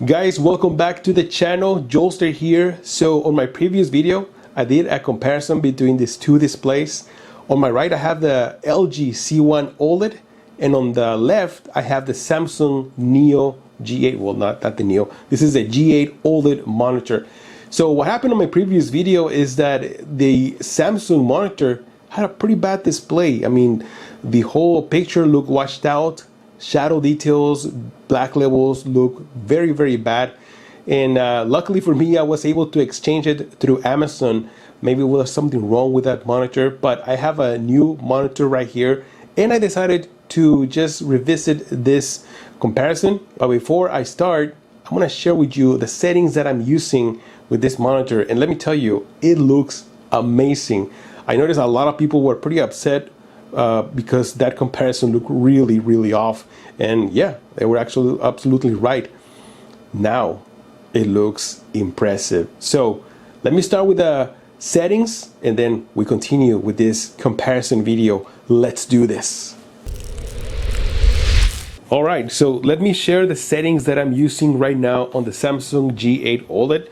Guys, welcome back to the channel. Jolster here. So on my previous video, I did a comparison between these two displays. On my right, I have the LG C1 OLED, and on the left, I have the Samsung Neo G8. Well, not the Neo. This is a G8 OLED monitor. So what happened on my previous video is that the Samsung monitor had a pretty bad display. I mean, the whole picture looked washed out. Shadow details, black levels look very, very bad. And luckily for me, I was able to exchange it through Amazon. Maybe there was something wrong with that monitor, but I have a new monitor right here, and I decided to just revisit this comparison. But before I start, I'm gonna share with you the settings that I'm using with this monitor. And let me tell you, it looks amazing. I noticed a lot of people were pretty upset because that comparison looked really, really off. And yeah, they were actually absolutely right. Now it looks impressive. So let me start with the settings and then we continue with this comparison video. Let's do this. All right, so let me share the settings that I'm using right now on the Samsung G8 OLED.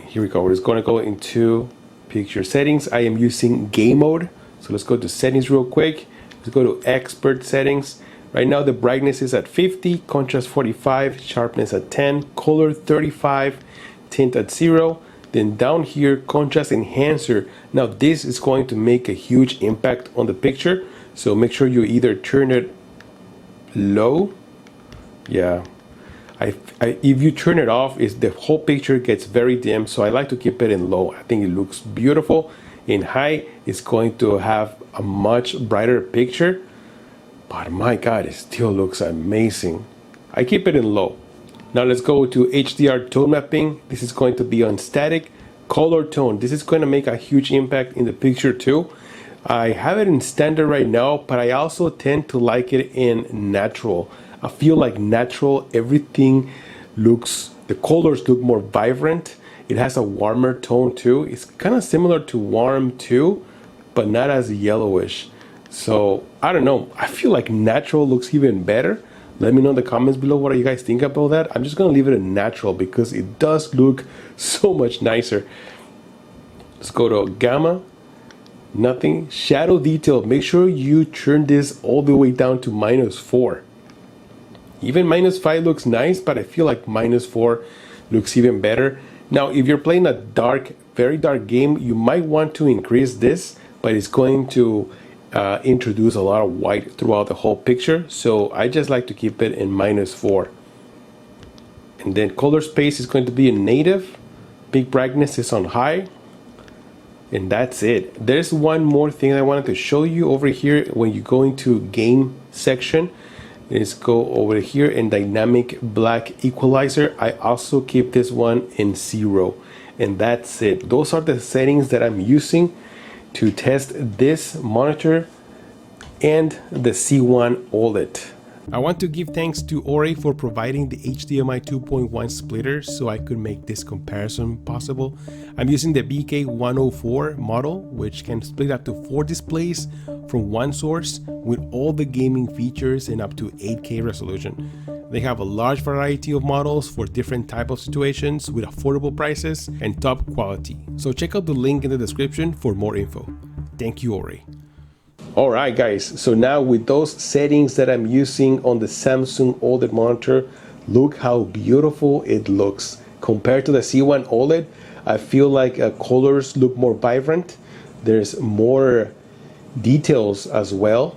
Here we go. We're just going to go into picture settings. I am using game mode. So let's go to settings real quick. Let's go to expert settings. Right now the brightness is at 50, contrast 45, sharpness at 10, color 35, tint at 0. Then down here, contrast enhancer. Now this is going to make a huge impact on the picture. So make sure you either turn it low. Yeah. If you turn it off, the whole picture gets very dim. So I like to keep it in low. I think it looks beautiful. In high, it's going to have a much brighter picture, but my God, it still looks amazing. I keep it in low. Now let's go to HDR tone mapping. This is going to be on static. Color tone, this is going to make a huge impact in the picture too. I have it in standard right now, but I also tend to like it in natural. I feel like natural, everything looks, the colors look more vibrant. It has a warmer tone too. It's kind of similar to warm too, but not as yellowish. So I don't know. I feel like natural looks even better. Let me know in the comments below what you guys think about that. I'm just gonna leave it in natural because it does look so much nicer. Let's go to gamma. Nothing. Shadow detail. Make sure you turn this all the way down to -4. Even -5 looks nice, but I feel like -4 looks even better. Now, if you're playing a dark, very dark game, you might want to increase this, but it's going to introduce a lot of white throughout the whole picture. So I just like to keep it in -4. And then color space is going to be in native. Big brightness is on high. And that's it. There's one more thing I wanted to show you over here when you go into game section. Let's go over here in dynamic black equalizer. I also keep this one in 0, and that's it. Those are the settings that I'm using to test this monitor and the C1 OLED. I want to give thanks to Ori for providing the HDMI 2.1 splitter so I could make this comparison possible. I'm using the BK104 model, which can split up to 4 displays from one source with all the gaming features and up to 8K resolution. They have a large variety of models for different type of situations with affordable prices and top quality. So check out the link in the description for more info. Thank you, Ori. Alright guys, so now with those settings that I'm using on the Samsung OLED monitor, look how beautiful it looks. Compared to the C1 OLED, I feel like colors look more vibrant. There's more details as well.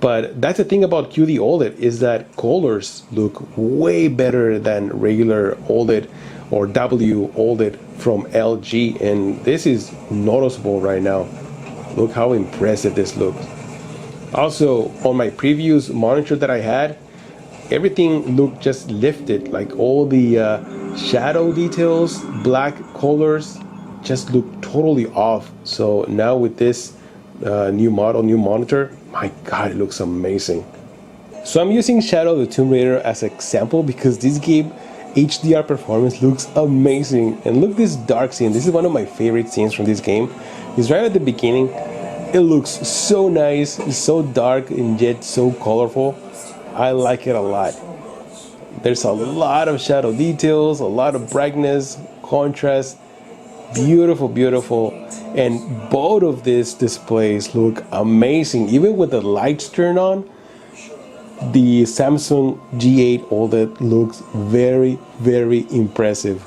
But that's the thing about QD OLED is that colors look way better than regular OLED or W OLED from LG, and this is noticeable right now. Look how impressive this looks. Also, on my previous monitor that I had, everything looked just lifted, like all the shadow details, black colors just look totally off. So now with this new monitor, my God, it looks amazing. So I'm using Shadow of the Tomb Raider as an example because this game HDR performance looks amazing. And look this dark scene. This is one of my favorite scenes from this game. It's right at the beginning. It looks so nice, it's so dark and yet so colorful. I like it a lot. There's a lot of shadow details, a lot of brightness, contrast, beautiful, beautiful. And both of these displays look amazing. Even with the lights turned on, the Samsung G8 Oled looks very, very impressive.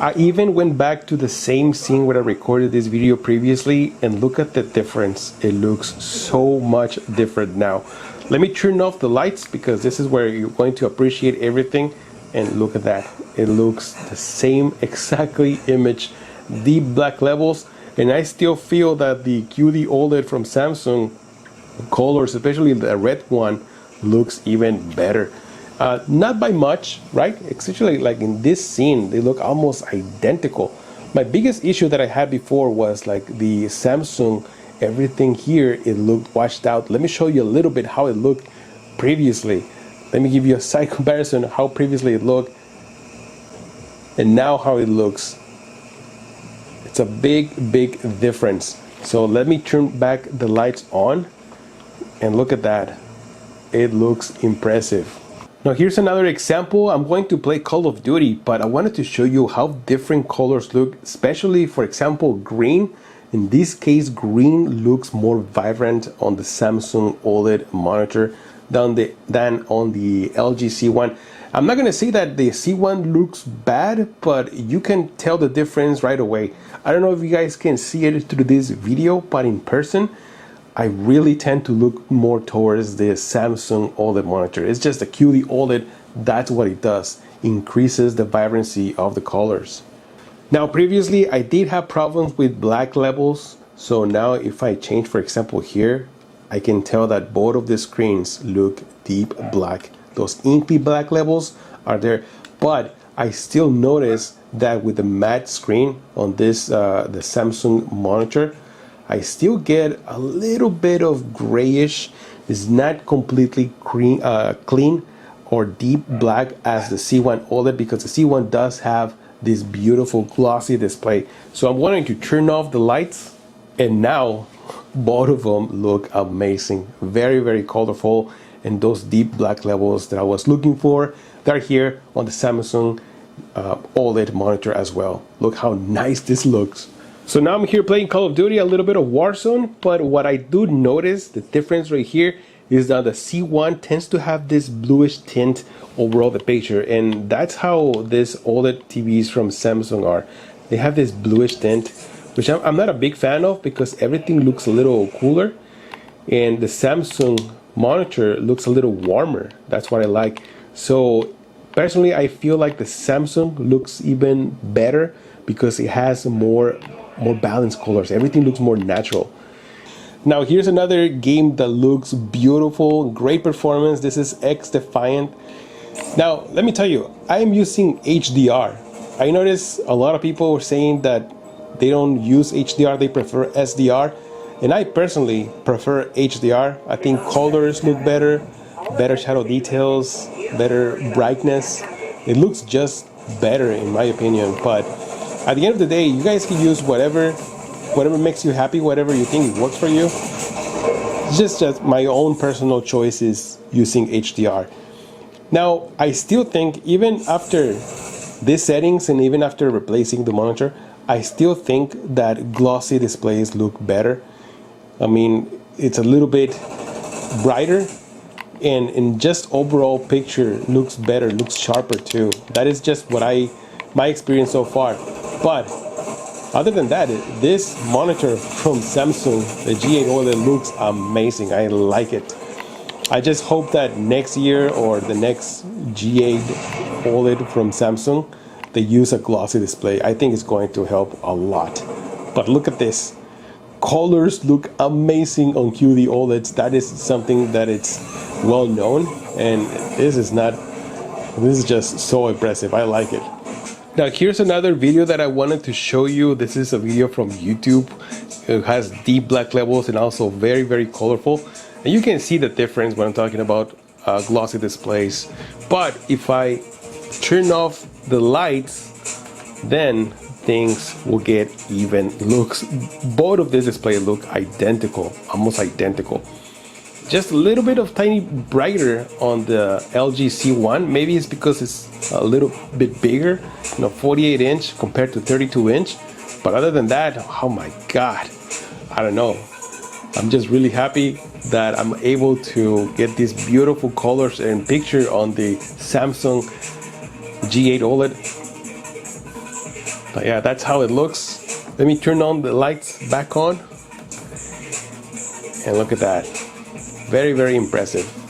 I even went back to the same scene where I recorded this video previously, and look at the difference. It looks so much different now. Let me turn off the lights because this is where you're going to appreciate everything. And look at that. It looks the same exactly image, deep black levels. And I still feel that the QD OLED from Samsung colors, especially the red one, looks even better. Not by much, right? Especially like in this scene, they look almost identical. My biggest issue that I had before was like the Samsung, everything here, it looked washed out. Let me show you a little bit how it looked previously. Let me give you a side comparison of how previously it looked and now how it looks. It's a big, big difference. So let me turn back the lights on and look at that. It looks impressive. Now here's another example. I'm going to play Call of Duty, but I wanted to show you how different colors look, especially for example green. In this case, green looks more vibrant on the Samsung OLED monitor than on the LG C1. I'm not going to say that the C1 looks bad, but you can tell the difference right away. I don't know if you guys can see it through this video, but in person, I really tend to look more towards the Samsung OLED monitor. It's just a QD OLED, that's what it does. Increases the vibrancy of the colors. Now previously I did have problems with black levels, so now if I change, for example here, I can tell that both of the screens look deep black. Those inky black levels are there, but I still notice that with the matte screen on this the Samsung monitor, I still get a little bit of grayish. It's not completely clean or deep black as the C1 OLED, because the C1 does have this beautiful glossy display. So I'm wanting to turn off the lights, and now both of them look amazing. Very, very colorful, and those deep black levels that I was looking for, they're here on the Samsung OLED monitor as well. Look how nice this looks. So now I'm here playing Call of Duty, a little bit of Warzone, but what I do notice, the difference right here, is that the C1 tends to have this bluish tint overall the picture, and that's how this OLED TVs from Samsung are. They have this bluish tint, which I'm not a big fan of because everything looks a little cooler, and the Samsung monitor looks a little warmer. That's what I like. So personally, I feel like the Samsung looks even better because it has more balanced colors. Everything looks more natural. Now here's another game that looks beautiful, great performance. This is X Defiant. Now let me tell you, I am using HDR. I noticed a lot of people were saying that they don't use HDR, they prefer SDR, and I personally prefer HDR. I think colors look better, better shadow details, better brightness. It looks just better in my opinion, but at the end of the day, you guys can use whatever makes you happy, whatever you think works for you. It's just my own personal choice is using HDR. Now, I still think even after these settings and even after replacing the monitor, I still think that glossy displays look better. I mean, it's a little bit brighter, and in just overall picture looks better, looks sharper too. That is just what my experience so far. But other than that, this monitor from Samsung, the G8 OLED, looks amazing. I like it. I just hope that next year or the next G8 OLED from Samsung, they use a glossy display. I think it's going to help a lot. But look at this. Colors look amazing on QD OLEDs. That is something that it's well known, and this is just so impressive. I like it. Now here's another video that I wanted to show you. This is a video from YouTube. It has deep black levels and also very, very colorful. And you can see the difference when I'm talking about glossy displays. But if I turn off the lights, then things will get even. Both of these displays look identical, almost identical. just a little bit of tiny brighter on the LG C1. Maybe it's because it's a little bit bigger, 48 inch compared to 32 inch. But other than that, oh my God, I don't know. I'm just really happy that I'm able to get these beautiful colors and picture on the Samsung G8 OLED. But yeah, that's how it looks. Let me turn on the lights back on. And look at that. Very, very impressive.